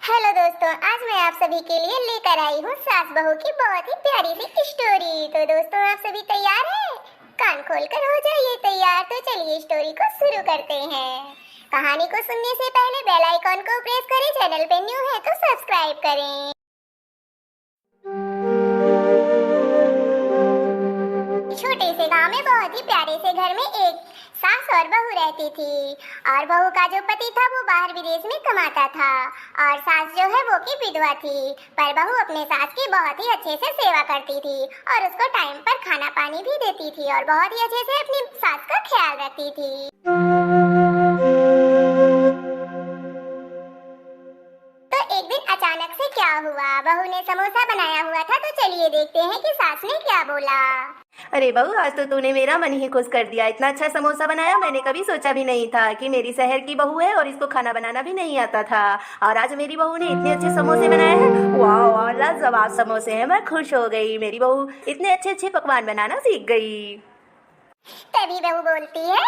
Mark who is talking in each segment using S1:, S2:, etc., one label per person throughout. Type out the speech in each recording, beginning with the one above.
S1: Hello दोस्तों, आज मैं आप सभी के लिए लेकर आई हूँ सास बहू की बहुत ही प्यारी सी स्टोरी। तो दोस्तों, आप सभी तैयार हैं? कान खोलकर हो जाइए तैयार। तो चलिए स्टोरी को शुरू करते हैं। कहानी को सुनने से पहले बेल आइकॉन को प्रेस करें। चैनल पे न्यू है तो सब्सक्राइब करें। छोटे से गांव में बहुत ही प्यारे से घर में एक सास और बहू रहती थी। और बहू का जो पति था वो बाहर विदेश में कमाता था और सास जो है वो की विधवा थी। पर बहू अपने सास की बहुत ही अच्छे से सेवा करती थी और उसको टाइम पर खाना पानी भी देती थी और बहुत ही अच्छे से अपनी सास का ख्याल रखती थी। तो एक दिन अचानक से क्या हुआ, बहू ने समोसा बनाया हुआ था। तो चलिए देखते हैं कि सास ने क्या बोला।
S2: अरे बहू, आज तो तूने मेरा मन ही खुश कर दिया। इतना अच्छा समोसा बनाया, मैंने कभी सोचा भी नहीं था कि मेरी शहर की बहू है और इसको खाना बनाना भी नहीं आता था। और आज मेरी बहू ने इतने अच्छे समोसे बनाए हैं। वाह वाह, लाजवाब समोसे हैं। मैं खुश हो गई, मेरी बहू इतने अच्छे अच्छे पकवान बनाना सीख गई।
S1: तभी बहू बोलती है,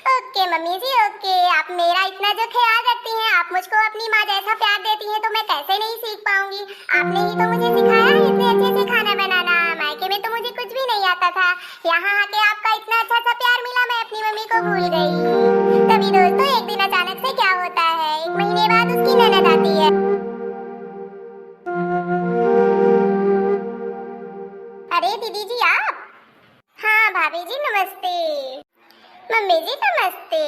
S1: ओके मम्मी जी ओके, आप मेरा इतना जो ख्याल रखती हैं, आप मुझको अपनी माँ जैसा प्यार देती हैं, तो मैं कैसे नहीं सीख पाऊंगी। आपने ही तो मुझे सिखाया है इतने अच्छे से खाना बनाना। मायके में तो मुझे कुछ भी नहीं आता था, यहाँ आके आपका इतना अच्छा सा प्यार मिला, मैं अपनी मम्मी को भूल गई। तभी दोस्तों, एक दिन अचानक से क्या होता है, 1 महीने बाद उसकी ननद आती है। अरे दीदी जी आप? हाँ भाभी जी नमस्ते। मम्मी जी नमस्ते।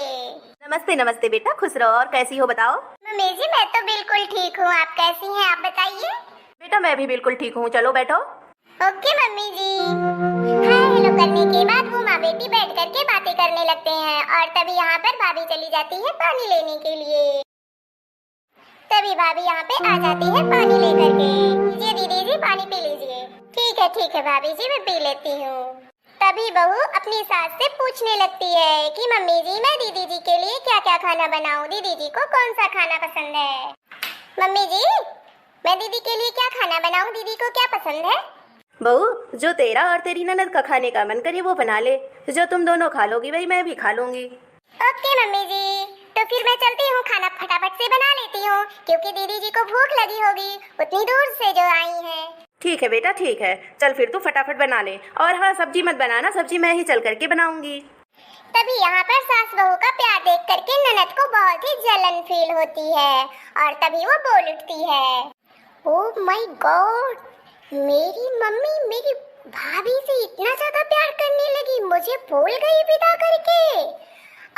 S2: नमस्ते नमस्ते बेटा, खुश रहो। और कैसी हो बताओ?
S1: मम्मी जी मैं तो बिल्कुल ठीक हूँ, आप कैसी हैं आप बताइए।
S2: बेटा मैं भी बिल्कुल ठीक हूँ, चलो बैठो।
S1: ओके मम्मी जी। हाय हेलो करने के बाद वो माँ बेटी बैठ करके बातें करने लगते हैं और तभी यहाँ पर भाभी चली जाती है पानी लेने के लिए। तभी भाभी यहाँ पे आ जाती है पानी लेकर के। लीजिए दीदी जी पानी पी लीजिए। ठीक है भाभी जी मैं पी लेती हूँ। तभी बहू अपनी सास से पूछने लगती है कि मम्मी जी मैं दीदी जी के लिए क्या क्या खाना बनाऊं, दीदी जी को कौन सा खाना पसंद है। मम्मी जी मैं दीदी के लिए क्या खाना बनाऊं, दीदी को क्या पसंद है।
S2: बहू, जो तेरा और तेरी ननद का खाने का मन करे वो बना ले। जो तुम दोनों खा लोगी वही मैं भी खा लूंगी।
S1: ओके मम्मी जी, तो फिर मैं चलती हूँ, खाना फटाफट से बना लेती हूँ क्योंकि दीदी जी को भूख लगी होगी उतनी दूर से जो आई हैं।
S2: ठीक है बेटा, ठीक है, चल फिर तू फटाफट बना ले। और हाँ, सब्जी मत बनाना, सब्जी मैं ही चल करके बनाऊंगी।
S1: तभी यहाँ पर सास बहू का प्यार देख करके ननद को बहुत ही जलन फील होती है और तभी वो बोल उठती है, ओह माय गॉड, मेरी मम्मी मेरी भाभी से इतना ज्यादा प्यार करने लगी, मुझे भूल गई विदा करके।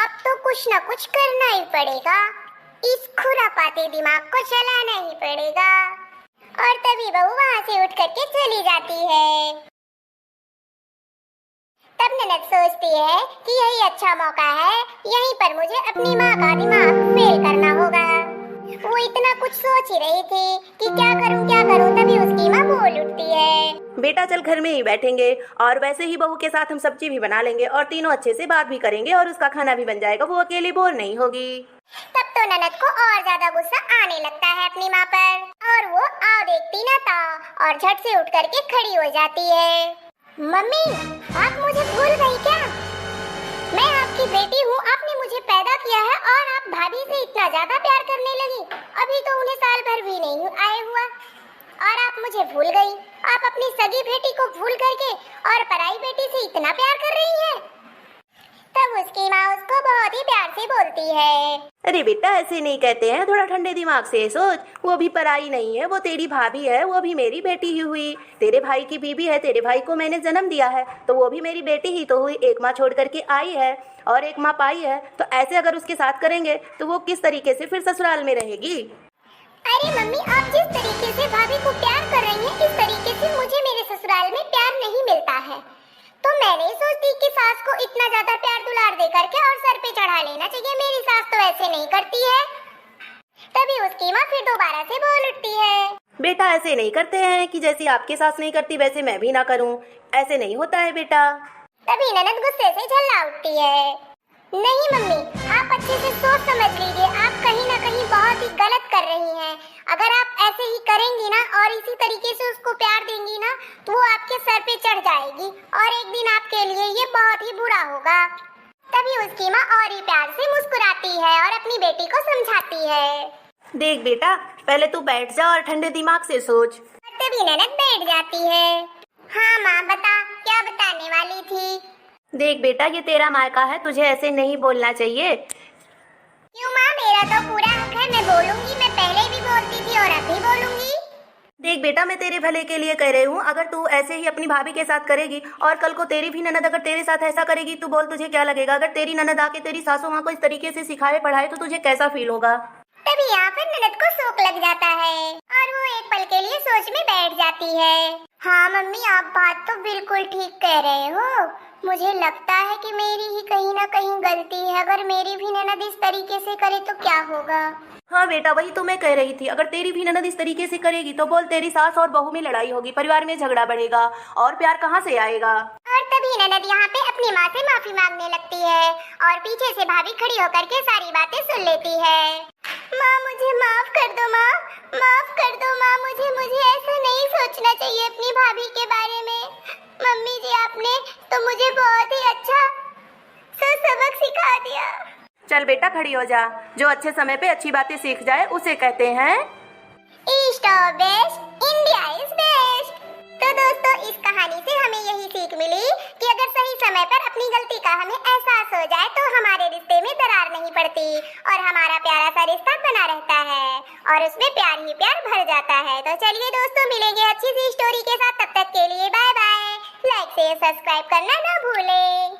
S1: अब तो कुछ न कुछ करना ही पड़ेगा, इस खुरापाते दिमाग को चलाना ही पड़ेगा। और तभी बहू वहाँ से उठ करके चली जाती है। तब ननद सोचती है कि यही अच्छा मौका है, यहीं पर मुझे अपनी माँ का दिमाग फेल करना होगा। वो इतना कुछ सोच ही रही थी कि क्या करूं, तभी उसकी माँ बोल उठती है,
S2: बेटा चल घर में ही बैठेंगे और वैसे ही बहू के साथ हम सब्जी भी बना लेंगे और तीनों अच्छे से बात भी करेंगे और उसका खाना भी बन जाएगा, वो अकेली बोर नहीं होगी।
S1: तब तो ननद को और ज्यादा गुस्सा आने लगता है अपनी माँ पर और वो आओ देखती ना था और झट से उठ करके खड़ी हो जाती है। मम्मी आप मुझे भूल गई क्या? मैं आपकी बेटी हूँ, आपने मुझे पैदा किया है और आप भाभी से इतना ज्यादा प्यार करने लगी। अभी तो उन्हें साल भर भी नहीं आए हुआ और आप मुझे भूल गई। आप अपनी सगी बेटी को भूल करके और पराई बेटी से इतना प्यार कर रही हैं। तब उसकी माँ उसको बहुत ही प्यार से बोलती है,
S2: अरे बेटा ऐसे नहीं कहते हैं, थोड़ा ठंडे दिमाग से सोच। वो भी पराई नहीं है, वो तेरी भाभी है, वो भी मेरी बेटी ही हुई। तेरे भाई की बीबी है, तेरे भाई को मैंने जन्म दिया है तो वो भी मेरी बेटी ही तो हुई। एक माँ छोड़ करके आई है और एक माँ पाई है, तो ऐसे अगर उसके साथ करेंगे तो वो किस तरीके से फिर ससुराल में रहेगी।
S1: अरे मम्मी आप जिस तरीके से भाभी को प्यार कर रही हैं, इस तरीके से मुझे मेरे ससुराल में प्यार नहीं मिलता है। तो मैं नहीं सोचती कि सास को इतना ज्यादा प्यार दुलार दे करके और सर पे चढ़ा लेना चाहिए, मेरी सास तो ऐसे नहीं करती है। तभी उसकी माँ फिर दोबारा से बोल उठती है,
S2: बेटा ऐसे नहीं करते हैं कि जैसी आपकी सास नहीं करती वैसे मैं भी ना करूं, ऐसे नहीं होता है बेटा।
S1: तभी ननद गुस्से से झल्ला उठती है, नहीं मम्मी आप अच्छे से सोच समझ लीजिए, आप कहीं ना कहीं बहुत ही गलत कर रही हैं। अगर आप ऐसे ही करेंगी ना और इसी तरीके से उसको प्यार देंगी ना तो वो आपके सर पे चढ़ जाएगी और एक दिन आपके लिए ये बहुत ही बुरा होगा। तभी उसकी माँ और ही प्यार से मुस्कुराती है और अपनी बेटी को समझाती है,
S2: देख बेटा, पहले तू बैठ जा और ठंडे दिमाग से सोच।
S1: और तभी ननद बैठ जाती है। हाँ माँ बता, क्या बताने वाली थी?
S2: देख बेटा, ये तेरा मायका है, तुझे ऐसे नहीं बोलना चाहिए।
S1: क्यों माँ, मेरा तो पूरा हक है, मैं बोलूंगी, मैं पहले भी बोलती थी और अब भी बोलूंगी।
S2: देख बेटा, मैं तेरे भले के लिए कह रही हूँ, अगर तू ऐसे ही अपनी भाभी के साथ करेगी और कल को तेरी भी ननद अगर तेरे साथ ऐसा करेगी तो बोल तुझे क्या लगेगा? अगर तेरी ननद आके तेरी सासू माँ को इस तरीके से सिखाए पढ़ाए तो तुझे कैसा फील होगा?
S1: तभी यहाँ पर ननद को शौक लग जाता है और वो एक पल के लिए सोच में बैठ जाती है। हाँ मम्मी, आप बात तो बिल्कुल ठीक कह रहे हो। मुझे लगता है कि मेरी ही कहीं ना कहीं गलती है। अगर मेरी भी ननद इस तरीके से करे तो क्या होगा?
S2: हाँ बेटा, वही तो मैं कह रही थी, अगर तेरी भी ननद इस तरीके से करेगी तो बोल तेरी सास और बहू में लड़ाई होगी, परिवार में झगड़ा बढ़ेगा और प्यार कहाँ से आएगा?
S1: और तभी ननद यहाँ पे अपनी माँ से माफी मांगने लगती है और पीछे से भाभी खड़ी होकर के सारी बातें सुन लेती है। माँ मुझे माफ कर दो, माँ माफ कर दो माँ, मुझे ऐसा नहीं सोचना चाहिए अपनी भाभी के बारे में। मम्मी जी, आपने तो मुझे बहुत ही अच्छा सबक सिखा दिया।
S2: चल बेटा, खड़ी हो जा। जो अच्छे समय पे अच्छी बातें सीख जाए उसे कहते हैं
S1: east of best, India is best. तो दोस्तों, इस कहानी से हमें यही सीख मिली कि अगर सही समय पर अपनी गलती का हमें एहसास हो जाए तो हमारे रिश्ते में दरार नहीं पड़ती और हमारा प्यारा सा रिश्ता बना रहता है और उसमें प्यार ही प्यार भर जाता है। तो चलिए दोस्तों, मिलेंगे अच्छी सी स्टोरी के साथ, तब तक के लिए bye bye. Like share subscribe करना ना भूलें।